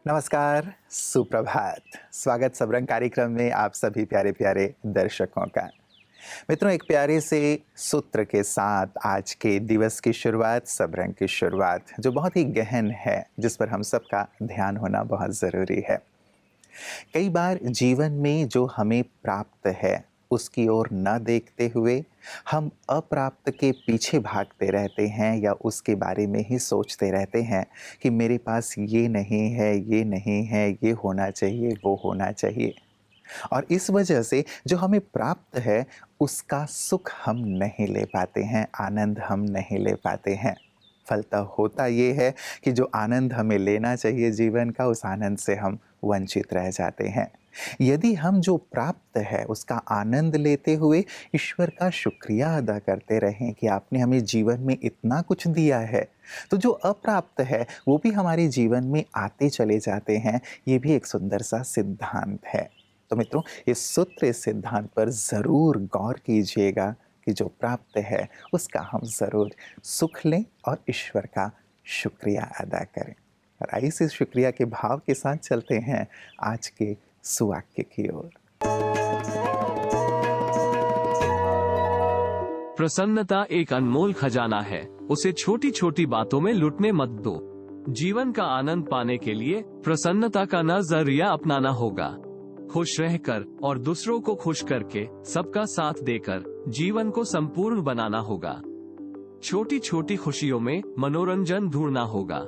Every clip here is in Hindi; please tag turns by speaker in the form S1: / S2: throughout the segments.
S1: नमस्कार, सुप्रभात। स्वागत सबरंग कार्यक्रम में आप सभी प्यारे-प्यारे दर्शकों का। मित्रों, एक प्यारे से सूत्र के साथ आज के दिवस की शुरुआत, सबरंग की शुरुआत, जो बहुत ही गहन है, जिस पर हम सबका ध्यान होना बहुत ज़रूरी है। कई बार जीवन में जो हमें प्राप्त है, उसकी ओर न देखते हुए हम अप्राप्त के पीछे भागते रहते हैं या उसके बारे में ही सोचते रहते हैं कि मेरे पास ये नहीं है, ये नहीं है, ये होना चाहिए, वो होना चाहिए। और इस वजह से जो हमें प्राप्त है, उसका सुख हम नहीं ले पाते हैं, आनंद हम नहीं ले पाते हैं। फलतः होता ये है कि जो आनंद हमें लेना चाहिए जीवन का, उस आनंद से हम वंचित रह जाते हैं। यदि हम जो प्राप्त है उसका आनंद लेते हुए ईश्वर का शुक्रिया अदा करते रहें कि आपने हमें जीवन में इतना कुछ दिया है, तो जो अप्राप्त है वो भी हमारे जीवन में आते चले जाते हैं। ये भी एक सुंदर सा सिद्धांत है। तो मित्रों, इस सूत्र, इस सिद्धांत पर ज़रूर गौर कीजिएगा कि जो प्राप्त है उसका हम ज़रूर सुख लें और ईश्वर का शुक्रिया अदा करें। और आइए इस शुक्रिया के भाव के साथ चलते हैं आज के सुवाक्य की ओर।
S2: प्रसन्नता एक अनमोल खजाना है, उसे छोटी छोटी बातों में लुटने मत दो। जीवन का आनंद पाने के लिए प्रसन्नता का नजरिया अपनाना होगा। खुश रहकर और दूसरों को खुश करके, सबका साथ देकर जीवन को संपूर्ण बनाना होगा। छोटी छोटी खुशियों में मनोरंजन ढूंढना होगा।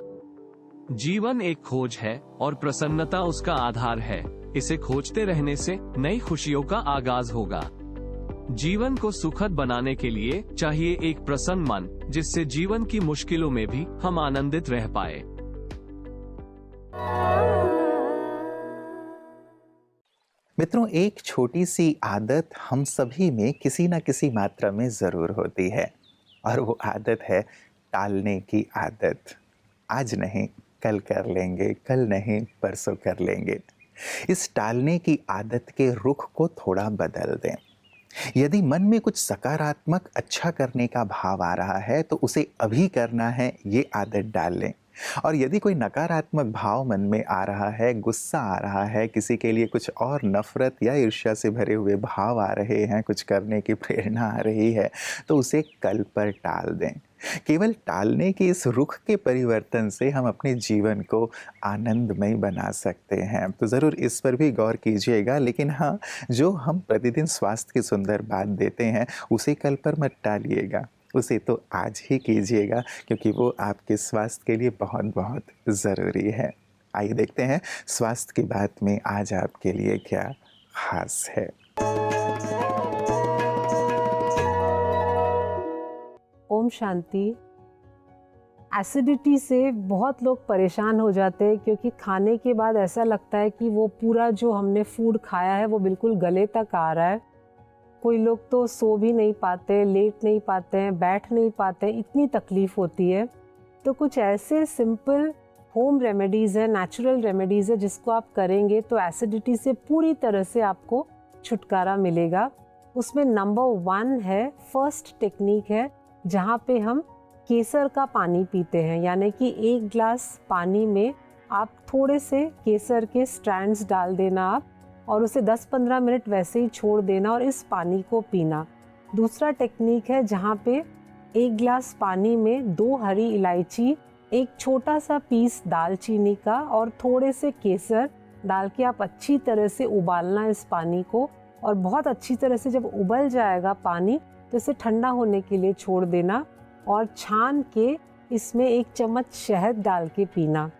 S2: जीवन एक खोज है और प्रसन्नता उसका आधार है। इसे खोजते रहने से नई खुशियों का आगाज होगा। जीवन को सुखद बनाने के लिए चाहिए एक प्रसन्न मन, जिससे जीवन की मुश्किलों में भी हम आनंदित रह पाए।
S1: मित्रों, एक छोटी सी आदत हम सभी में किसी न किसी मात्रा में ज़रूर होती है, और वो आदत है टालने की आदत। आज नहीं, कल कर लेंगे, कल नहीं, परसों कर लेंगे। इस टालने की आदत के रुख को थोड़ा बदल दें। यदि मन में कुछ सकारात्मक अच्छा करने का भाव आ रहा है तो उसे अभी करना है, ये आदत डाल लें। और यदि कोई नकारात्मक भाव मन में आ रहा है, गुस्सा आ रहा है, किसी के लिए कुछ और नफरत या ईर्ष्या से भरे हुए भाव आ रहे हैं, कुछ करने की प्रेरणा आ रही है, तो उसे कल पर टाल दें। केवल टालने के इस रुख के परिवर्तन से हम अपने जीवन को आनंदमय बना सकते हैं। तो ज़रूर इस पर भी गौर कीजिएगा। लेकिन हाँ, जो हम प्रतिदिन स्वास्थ्य की सुंदर बात देते हैं, उसे कल पर मत टालिएगा, उसे तो आज ही कीजिएगा, क्योंकि वो आपके स्वास्थ्य के लिए बहुत बहुत ज़रूरी है। आइए देखते हैं स्वास्थ्य की बात में आज आपके लिए क्या खास है।
S3: ओम शांति। एसिडिटी से बहुत लोग परेशान हो जाते हैं, क्योंकि खाने के बाद ऐसा लगता है कि वो पूरा जो हमने फूड खाया है वो बिल्कुल गले तक आ रहा है। कोई लोग तो सो भी नहीं पाते, लेट नहीं पाते हैं, बैठ नहीं पाते, इतनी तकलीफ़ होती है। तो कुछ ऐसे सिंपल होम रेमेडीज़ है, नेचुरल रेमेडीज़ है, जिसको आप करेंगे तो एसिडिटी से पूरी तरह से आपको छुटकारा मिलेगा। उसमें नंबर 1 है, फर्स्ट टेक्निक है, जहाँ पे हम केसर का पानी पीते हैं। यानी कि 1 ग्लास पानी में आप थोड़े से केसर के स्ट्रैंड्स डाल देना आप, और उसे 10-15 मिनट वैसे ही छोड़ देना और इस पानी को पीना। दूसरा टेक्निक है, जहाँ पे 1 ग्लास पानी में 2 हरी इलायची, एक छोटा सा पीस दालचीनी का और थोड़े से केसर डाल के आप अच्छी तरह से उबालना इस पानी को। और बहुत अच्छी तरह से जब उबल जाएगा पानी, तो इसे ठंडा होने के लिए छोड़ देना और छान के इसमें 1 चम्मच शहद डाल के पीना।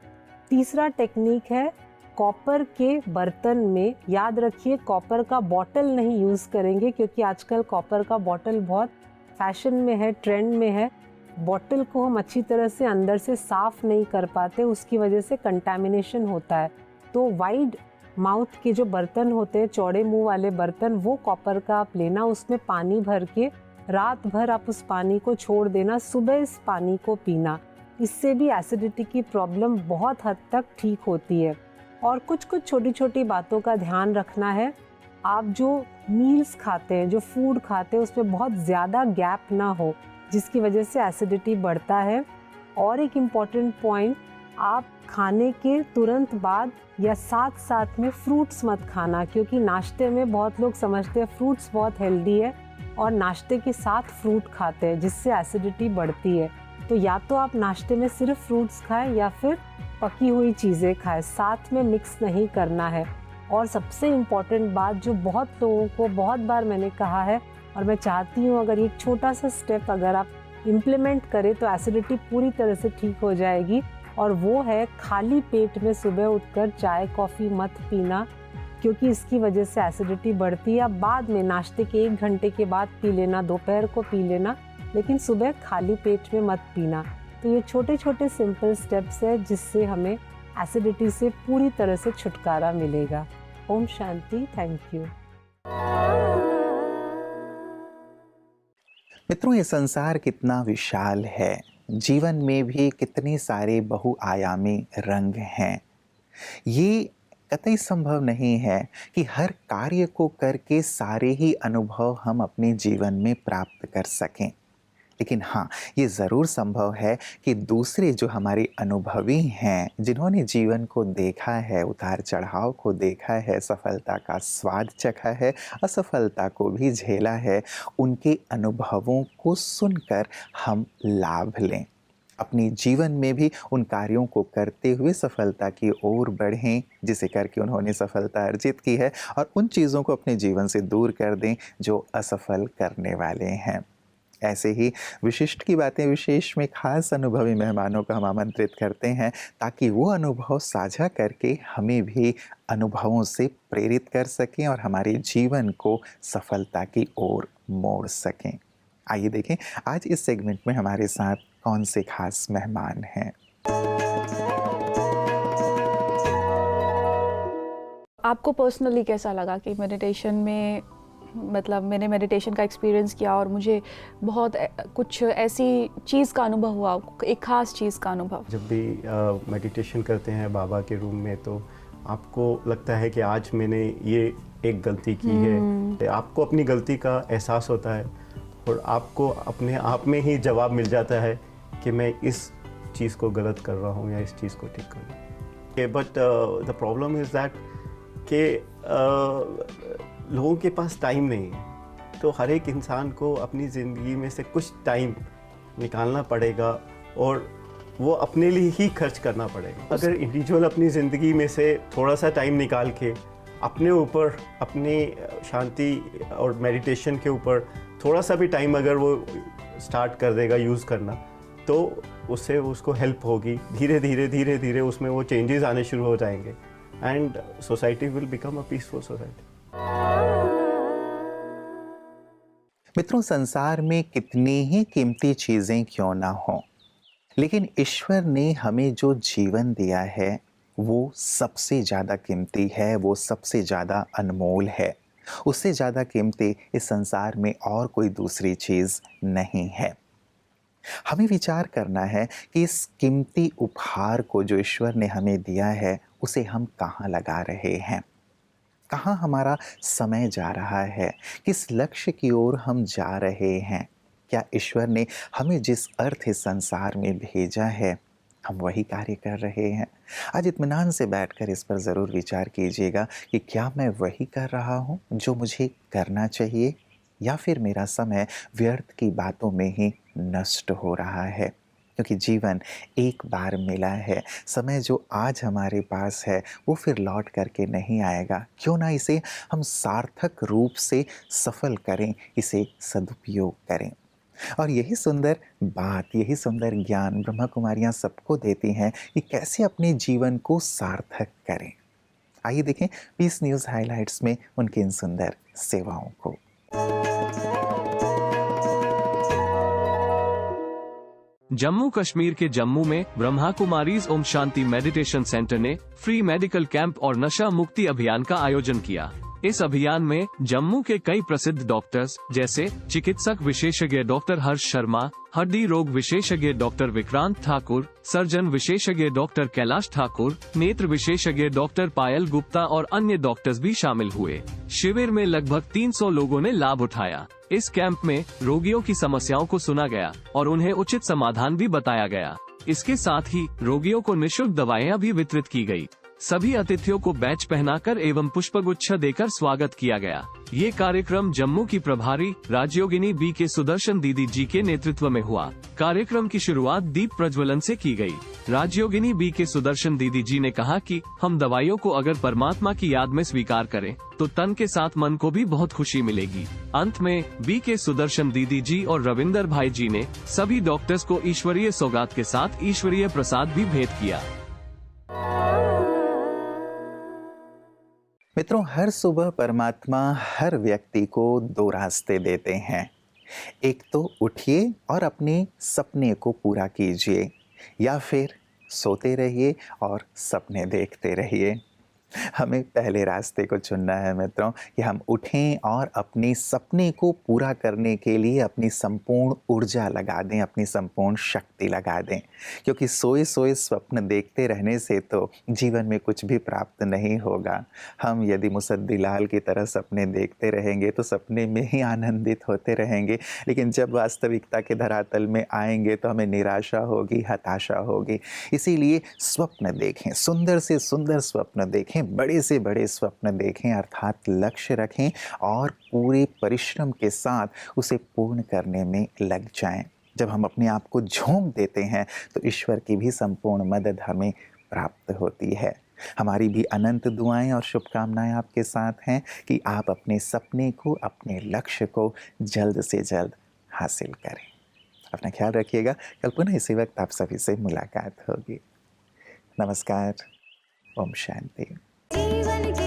S3: तीसरा टेक्निक है, कॉपर के बर्तन में, याद रखिए कॉपर का बॉटल नहीं यूज़ करेंगे, क्योंकि आजकल कॉपर का बॉटल बहुत फैशन में है, ट्रेंड में है। बॉटल को हम अच्छी तरह से अंदर से साफ़ नहीं कर पाते, उसकी वजह से कंटामिनेशन होता है। तो वाइड माउथ के जो बर्तन होते हैं, चौड़े मुंह वाले बर्तन, वो कॉपर का आप लेना, उसमें पानी भर के रात भर आप उस पानी को छोड़ देना, सुबह इस पानी को पीना। इससे भी एसिडिटी की प्रॉब्लम बहुत हद तक ठीक होती है। और कुछ कुछ छोटी छोटी बातों का ध्यान रखना है। आप जो मील्स खाते हैं, जो फूड खाते हैं, उसमें बहुत ज़्यादा गैप ना हो, जिसकी वजह से एसिडिटी बढ़ता है। और एक इम्पॉर्टेंट पॉइंट, आप खाने के तुरंत बाद या साथ साथ में फ्रूट्स मत खाना, क्योंकि नाश्ते में बहुत लोग समझते हैं फ्रूट्स बहुत हेल्दी है और नाश्ते के साथ फ्रूट खाते हैं जिससे एसिडिटी बढ़ती है। तो या तो आप नाश्ते में सिर्फ फ्रूट्स खाएं या फिर पकी हुई चीज़ें खाएं, साथ में मिक्स नहीं करना है। और सबसे इम्पॉर्टेंट बात जो बहुत लोगों को बहुत बार मैंने कहा है और मैं चाहती हूँ अगर एक छोटा सा स्टेप अगर आप इम्प्लीमेंट करें तो एसिडिटी पूरी तरह से ठीक हो जाएगी, और वो है खाली पेट में सुबह उठकर चाय कॉफ़ी मत पीना, क्योंकि इसकी वजह से एसिडिटी बढ़ती है। बाद में नाश्ते के 1 घंटे के बाद पी लेना, दोपहर को पी लेना, लेकिन सुबह खाली पेट में मत पीना। तो ये छोटे छोटे सिंपल स्टेप्स है जिससे हमें एसिडिटी से पूरी तरह से छुटकारा मिलेगा। ओम शांति। Thank you.
S1: मित्रों, ये संसार कितना विशाल है, जीवन में भी कितने सारे बहुआयामी रंग हैं। ये कतई संभव नहीं है कि हर कार्य को करके सारे ही अनुभव हम अपने जीवन में प्राप्त कर सकें, लेकिन हाँ, ये ज़रूर संभव है कि दूसरे जो हमारे अनुभवी हैं, जिन्होंने जीवन को देखा है, उतार चढ़ाव को देखा है, सफलता का स्वाद चखा है, असफलता को भी झेला है, उनके अनुभवों को सुनकर हम लाभ लें, अपने जीवन में भी उन कार्यों को करते हुए सफलता की ओर बढ़ें जिसे करके उन्होंने सफलता अर्जित की है, और उन चीज़ों को अपने जीवन से दूर कर दें जो असफल करने वाले हैं। ऐसे ही विशिष्ट की बातें विशेष में खास अनुभवी मेहमानों को हम आमंत्रित करते हैं ताकि वो अनुभव साझा करके हमें भी अनुभवों से प्रेरित कर सकें और हमारे जीवन को सफलता की ओर मोड़ सकें। आइए देखें आज इस सेगमेंट में हमारे साथ कौन से खास मेहमान हैं।
S4: आपको पर्सनली कैसा लगा कि मेडिटेशन में, मतलब मैंने मेडिटेशन का एक्सपीरियंस किया और मुझे बहुत कुछ ऐसी चीज़ का अनुभव हुआ, एक ख़ास चीज़ का अनुभव?
S5: जब भी मेडिटेशन करते हैं बाबा के रूम में तो आपको लगता है कि आज मैंने ये एक गलती की है, आपको अपनी गलती का एहसास होता है और आपको अपने आप में ही जवाब मिल जाता है कि मैं इस चीज़ को गलत कर रहा हूँ या इस चीज़ को ठीक कर रहा हूँ। But the problem is that कि लोगों के पास टाइम नहीं है, तो हर एक इंसान को अपनी ज़िंदगी में से कुछ टाइम निकालना पड़ेगा और वो अपने लिए ही खर्च करना पड़ेगा। अगर इंडिविजुअल अपनी ज़िंदगी में से थोड़ा सा टाइम निकाल के अपने ऊपर, अपनी शांति और मेडिटेशन के ऊपर थोड़ा सा भी टाइम अगर वो स्टार्ट कर देगा यूज़ करना, तो उससे उसको हेल्प होगी। धीरे धीरे उसमें वो चेंजेस आने शुरू हो जाएंगे and society will become a peaceful society.
S1: मित्रों, संसार में कितनी ही कीमती चीज़ें क्यों ना हों, लेकिन ईश्वर ने हमें जो जीवन दिया है वो सबसे ज़्यादा कीमती है, वो सबसे ज़्यादा अनमोल है। उससे ज़्यादा कीमती इस संसार में और कोई दूसरी चीज़ नहीं है। हमें विचार करना है कि इस कीमती उपहार को जो ईश्वर ने हमें दिया है उसे हम कहाँ लगा रहे हैं, कहाँ हमारा समय जा रहा है, किस लक्ष्य की ओर हम जा रहे हैं। क्या ईश्वर ने हमें जिस अर्थ इस संसार में भेजा है हम वही कार्य कर रहे हैं? आज इत्मीनान से बैठकर इस पर ज़रूर विचार कीजिएगा कि क्या मैं वही कर रहा हूँ जो मुझे करना चाहिए, या फिर मेरा समय व्यर्थ की बातों में ही नष्ट हो रहा है। क्योंकि जीवन एक बार मिला है, समय जो आज हमारे पास है वो फिर लौट करके नहीं आएगा। क्यों ना इसे हम सार्थक रूप से सफल करें, इसे सदुपयोग करें। और यही सुंदर बात, यही सुंदर ज्ञान ब्रह्मा कुमारियाँ सबको देती हैं कि कैसे अपने जीवन को सार्थक करें। आइए देखें पीस न्यूज़ हाइलाइट्स में उनकी इन सुंदर सेवाओं को।
S2: जम्मू कश्मीर के जम्मू में ब्रह्मा कुमारीज ओम शांति मेडिटेशन सेंटर ने फ्री मेडिकल कैंप और नशा मुक्ति अभियान का आयोजन किया। इस अभियान में जम्मू के कई प्रसिद्ध डॉक्टर्स जैसे चिकित्सक विशेषज्ञ डॉक्टर हर्ष शर्मा, हड्डी रोग विशेषज्ञ डॉक्टर विक्रांत ठाकुर, सर्जन विशेषज्ञ डॉक्टर कैलाश ठाकुर, नेत्र विशेषज्ञ डॉक्टर पायल गुप्ता और अन्य डॉक्टर्स भी शामिल हुए। शिविर में लगभग 300 लोगों ने लाभ उठाया। इस कैंप में रोगियों की समस्याओं को सुना गया और उन्हें उचित समाधान भी बताया गया। इसके साथ ही रोगियों को निःशुल्क दवाएं भी वितरित की गई। सभी अतिथियों को बैच पहनाकर एवं पुष्पगुच्छ देकर स्वागत किया गया। ये कार्यक्रम जम्मू की प्रभारी राजयोगिनी बी के सुदर्शन दीदी जी के नेतृत्व में हुआ। कार्यक्रम की शुरुआत दीप प्रज्वलन से की गई। राजयोगिनी बी के सुदर्शन दीदी जी ने कहा कि हम दवाइयों को अगर परमात्मा की याद में स्वीकार करें तो तन के साथ मन को भी बहुत खुशी मिलेगी। अंत में बी के सुदर्शन दीदी जी और रविंदर भाई जी ने सभी डॉक्टर्स को ईश्वरीय सौगात के साथ ईश्वरीय प्रसाद भी भेंट किया।
S1: मित्रों, हर सुबह परमात्मा हर व्यक्ति को दो रास्ते देते हैं। एक तो उठिए और अपने सपने को पूरा कीजिए, या फिर सोते रहिए और सपने देखते रहिए। हमें पहले रास्ते को चुनना है मित्रों, कि हम उठें और अपने सपने को पूरा करने के लिए अपनी संपूर्ण ऊर्जा लगा दें, अपनी संपूर्ण शक्ति लगा दें। क्योंकि सोए सोए स्वप्न देखते रहने से तो जीवन में कुछ भी प्राप्त नहीं होगा। हम यदि मुसद्दीलाल की तरह सपने देखते रहेंगे तो सपने में ही आनंदित होते रहेंगे, लेकिन जब वास्तविकता के धरातल में आएंगे तो हमें निराशा होगी, हताशा होगी। इसीलिए स्वप्न देखें, सुंदर से सुंदर स्वप्न देखें, बड़े से बड़े स्वप्न देखें, अर्थात लक्ष्य रखें और पूरे परिश्रम के साथ उसे पूर्ण करने में लग जाएं। जब हम अपने आप को झोंक देते हैं तो ईश्वर की भी संपूर्ण मदद हमें प्राप्त होती है। हमारी भी अनंत दुआएं और शुभकामनाएं आपके साथ हैं कि आप अपने सपने को, अपने लक्ष्य को जल्द से जल्द हासिल करें। अपना ख्याल रखिएगा। कल पुनः इसी वक्त आप सभी से मुलाकात होगी। नमस्कार। ओम शांति।
S6: जीवन के